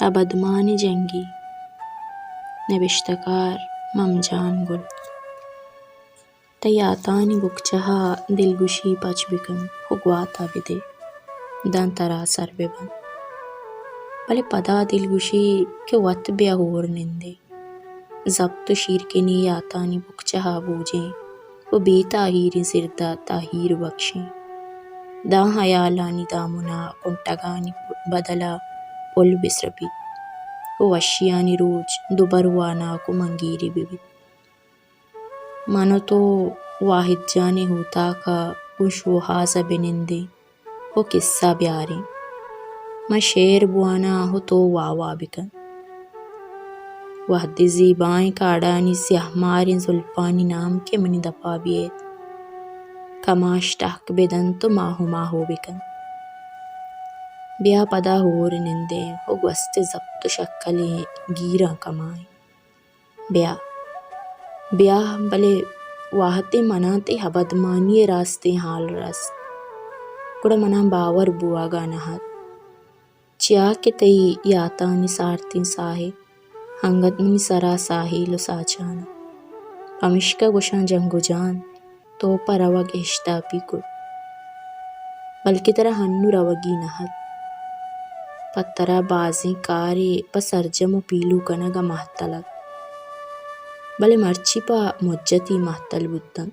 ابدمان جنگی، نوشتکار ممجان گل. تئی آتانی بکچہا دلگوشی پچ بکن ہوگواتا بدے دن ترا سر ببن. بلے پدا دلگوشی کہ وت بیا ہور نندے ضبط شیرکنی آتانی بکچہا بوجیں وہ بے تاہیری زردہ تاہیر بخشیں. دا حیالانی دامنا کنٹگانی بدلا پل بسربی وہ وشیانی روج دوبروانا کو منگیری ببی. منو تو واحد جانے ہوتا کا کش وہ حاضہ بنندے وہ قصہ بیاریں. میں شیر بوانا ہو تو واوا بکن وحد زیبائیں کاڑانی سیاہ ماریں زلپانی نام کے منی دپا بیت کماش ٹہک بدن تو ماہو ماہو بکن. بیا پدا ہور نندے ہو گوست ضبط شکلیں گیراں کمائیں. بیا بلے واحد منا تے حبدمانی راستے حال رست گڑا منا باور بوا گا نہت چیا کہ تئی یاتانی سارتیں ساہے ہنگت منی سرا ساحیل ساچانا. پمشکا گوشاں جنگ و جان تو پا روگ اشتاپی کل بلکہ ترا ہنو روگی نہت پترا بازیں کارے پا سرجم و پیلو کنگا محتلک بلے مرچی پا مجتی محتل بودتن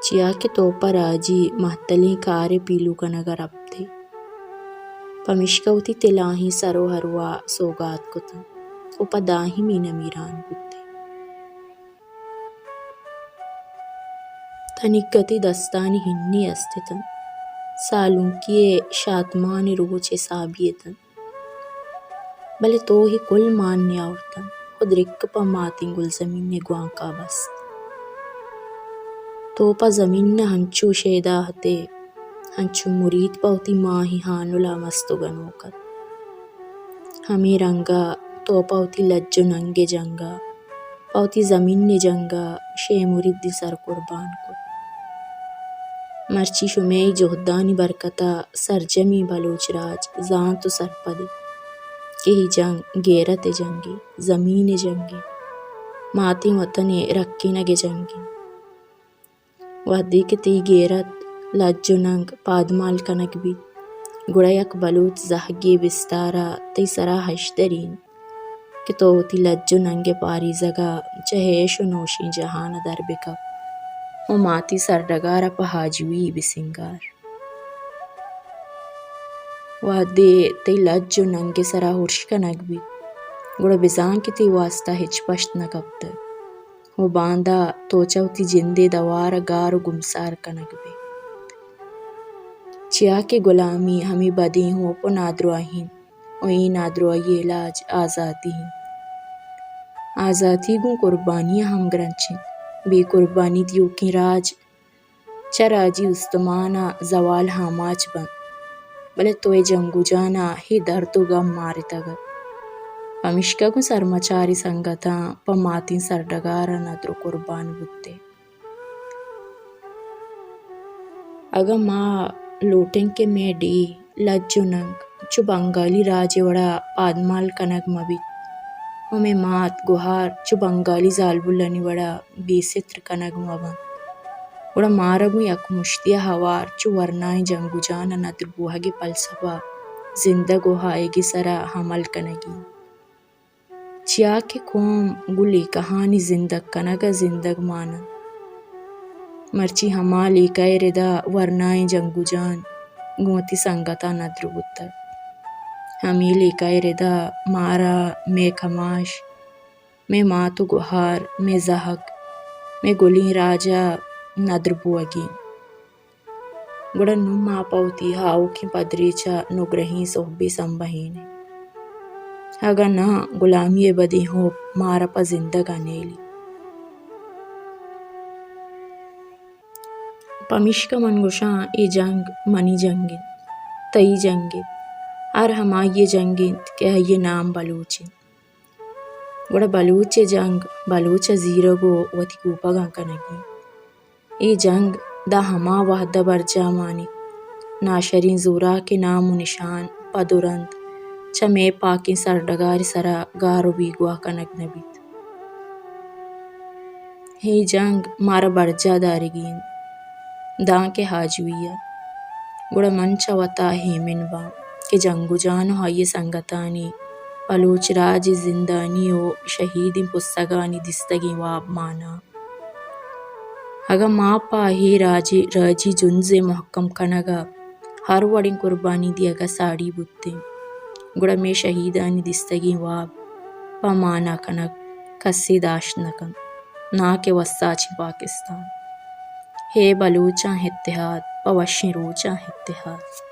چیا کہ تو پا راجی محتلیں کارے پیلو کنگا ربتے پمشکا ہوتی تلاہیں سرو ہروا سوگات کتن او پا داہیں مین میران بودتے. تنکتی دستانی ہنی استتن سالونکی شادمان روچ حسابیتن بلے تو ہی کل مان نیاورتن خود رک پا ماتیں گل زمین گوان کا بست. تو پا زمین ہنچو شیدا ہتے ہنچو مرید پا ہوتی ماہی ہانولا مستو گنوکت ہمیں رنگا تو پا ہوتی لج و ننگ جنگا پا ہوتی زمین جنگا شے مرید دی سر قربان کو. مرچی شمیئی جہدانی برکتا سرجمی بلوچ راج زان تو سرپدے کہ ہی جنگ غیرت جنگی زمین جنگی ماتیں وطن رکھے نگے جنگی وحدی کہ تی غیرت لج و ننگ پادمال کنک بھی گڑا یک بلوچ زہگی بستارا تی سرا ہشدرین کہ تو ہوتی لج و ننگ پاری زگا چہیش و نوشیں جہان در بکا و ماتی سرڈگارا پا حاجوی بسنگار. وحدی تی لج و ننگ سرا ہرش کنک بھی گڑا بزان کہ تی واسطہ ہچ پشت نکبتا و باندھا تو چوتی جندے دوارا گار و گمسار کنک بھی چیا کہ غلامی ہمیں بدیں ہو پو نادرواہین و این نادروائی علاج آزادی ہیں. آزادی گوں قربانیاں ہم گرنچیں بے قربانی دیو کی راج چراجی استمانا زوال ہاماچ بند بلے توے جنگو جانا ہی درد و غم مارتا گا پمشکا کو سرمچاری سنگتاں پا ماتیں سرڈگارا ندر و قربان بودتے. اگا ماں لوٹیں کہ میں ڈی لج و ننگ چو بنگالی راج وڑا پادمال کنگ مبید و میں مات گوہار چو بنگالی زالبلانی وڑا بے ستر کنگ مبن گڑا مارگو یک مشتیا ہوار چو ورنائیں جنگو جانا ندر بوہگے فلسفہ زندہ گوہائے سرا حمل کنگی. چیا کہ قوم گلی کہانی زندگ کنگا زندگ مانن مرچی ہما لیکائے ردا ورنائیں جنگو جان گوتی سنگتا ندر بودتا ہمیں لیکائے ردا مارا میں کماش میں ماتو گوہار میں زہگ میں گلیں راجا ندر بوگین گڑا نم ماں پوتی ہاؤ کی پدریچا نگرہیں صحبی سنبہینے اگا نا غلامی بدی ہو مارا پا زندگا نیلی. پمشکا من گوشاں اے جنگ منی جنگیں تئی جنگیں ہر ہما یہ جنگیں کہ یہ نام بلوچیں گڑا بلوچ جنگ بلوچ زیرگو وتی کوپگاں کنگی. اے جنگ دا ہما وحدہ برجا مانی ناشرین زورا کے نام و نشان پدرند چا مے پاکیں سرڈگاری سرا گارو بیگواہ کنگ نبیت۔ ہی جنگ مارا برجا دارگین دان کہ حاجویہ گڑا منچا وتا ہیمن با کہ جنگ و جان و ہائیے سنگتانی بلوچ راجی زندانی و شہیدیں پسگانی دستگیں واب مانا۔ اگہ ماپا ہی راجی جنزے محکم کنگا ہر وڑیں قربانی دی اگہ ساڑی بُتے گڑا مے شہیدانی دستگیں واب پا مانا کنگ کسے داشت نکن نا کہ وساچی پاکستان۔ ہے بلوچاں اتحاد پا وشیں روچاں اتحاد۔